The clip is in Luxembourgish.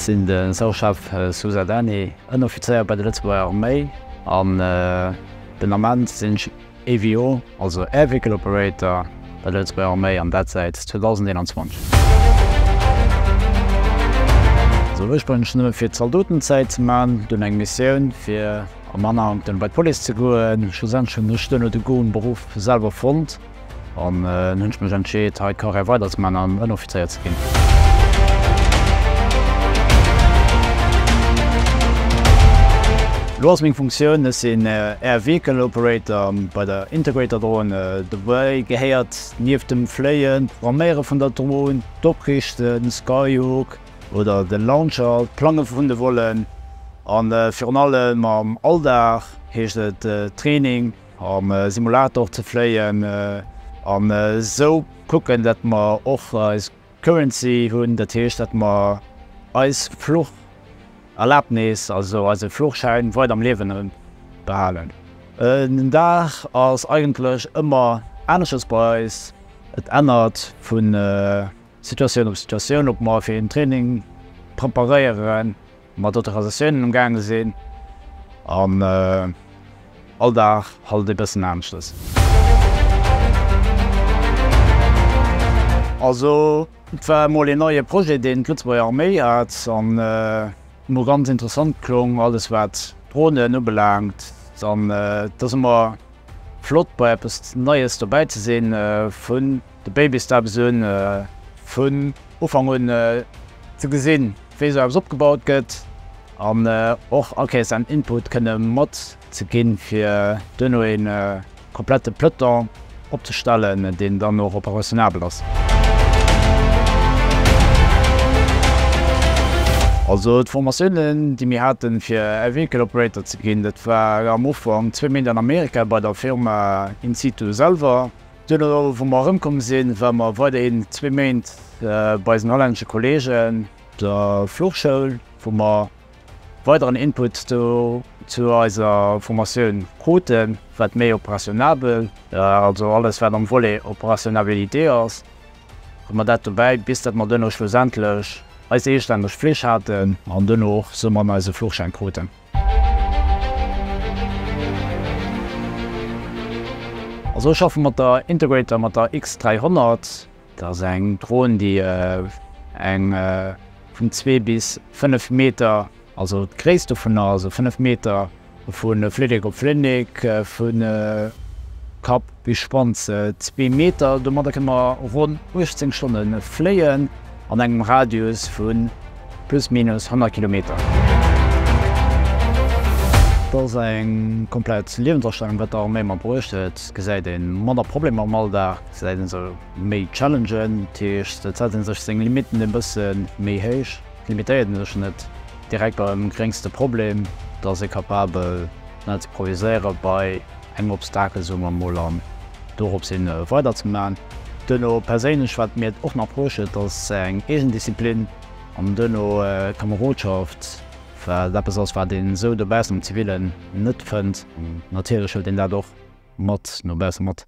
sinn den Sauchef Susadani ënoffiziier bei der Lützbauer Armee an den Amment sinn EVO, also Air Vehicle Operator bei der Lützbauer Armee an dat seit 2021. Ursprünglich nur fir Zaldotenzeit ze man, dun eng Missionioun fir am Manner an den bei Poli ze goen, schon Stunde de goen Beruf selber fand an hunnsch mech entscheet ha kar weiter als man an ënoffiziiert ze ginn. Losming Funktionioun sinn Air Vehicle Operator bei der Integrator Drohne dabei gehéiert nieef dem Fléien, Programmere vun der Drohne, d'Oprichten, Skyhook oder den Launcher, Plange vun de wollen an fir allem am Alldach heecht et Training am Simulator ze fléien an so kucken, dat ma och als Currency hunn, dat heecht dat ma als Fluch Erlaubnis, also als Fluchschein weit am Leben behalen. Den Dach als eigentlich immer anderes bei uns. Et ändert von Situation auf Situation, ob man für ein Training präparieren, mal Autorisationen im Gang sehen, und Alltag halt ein bisschen anders. Also, es war mal ein neues Projekt, das die Lützbauer Armee hat, und mo ganz interessant klung, alles wat Drohnen anbelangt, dats immer flott bei etwas Neues dabei zu sehen, vun de Babystabsun vun Ufang zu gesinn, wie so abgebaut gëtt, an och okay sein Input kënne Mod ze ginn fir dënno en komplette Plötter opzustellen, den dann noch operationabel ass. Also d'Formatiounnen, die mir hatten fir Air Vehicle Operator ze ginn, dat war am Ufang 2 Meter in Amerika bei der Firma in situ selber. Dënner wo mar rëmkom sinn, war mar weiter en 2 Meint bei den holländsche Kollegen der Fluchchoul, wo mar weiteren Input zu eiser Formatioun koten, wat méi operationabel, also alles wat am wolle Operationabilité ass. Man dat dabei bis dat man dënner schlussendlech als eeständerch Flech hatten an dënnoch so man als Fluchschein kroten. Also schaffen mat der Integrator mat der X300, dats eng Drohnen, die eng vun 2 bis 5 Meter, also d'gréisste vun also 5 Meter vun Flittig op Flittig, vun Kap bis Spanz 2 Meter, do mat immer rund 18 Stunden fléien an engem Radius vun plus minus 100 km. Das eng komplett Lebenserstellung, wat der méi man bruchtet, gesäit en Manner Problem am Alldag, seiden se méi challengen, Techten sech seg Limiten den bëssen méi héich, limitéieren sech net direkt beim geringste Problem, dat se kapabel net proviséiere bei eng Obstakelsummer Mollern dorop sinn weiter ze maen. Dënno peréinech wat mir och nach bruchet, dats eng Egentdisziplin an dënno Kameradschaft, dat ass war den so de besten Zivilen net fënnt, natierch den datdoch mat no besser mat.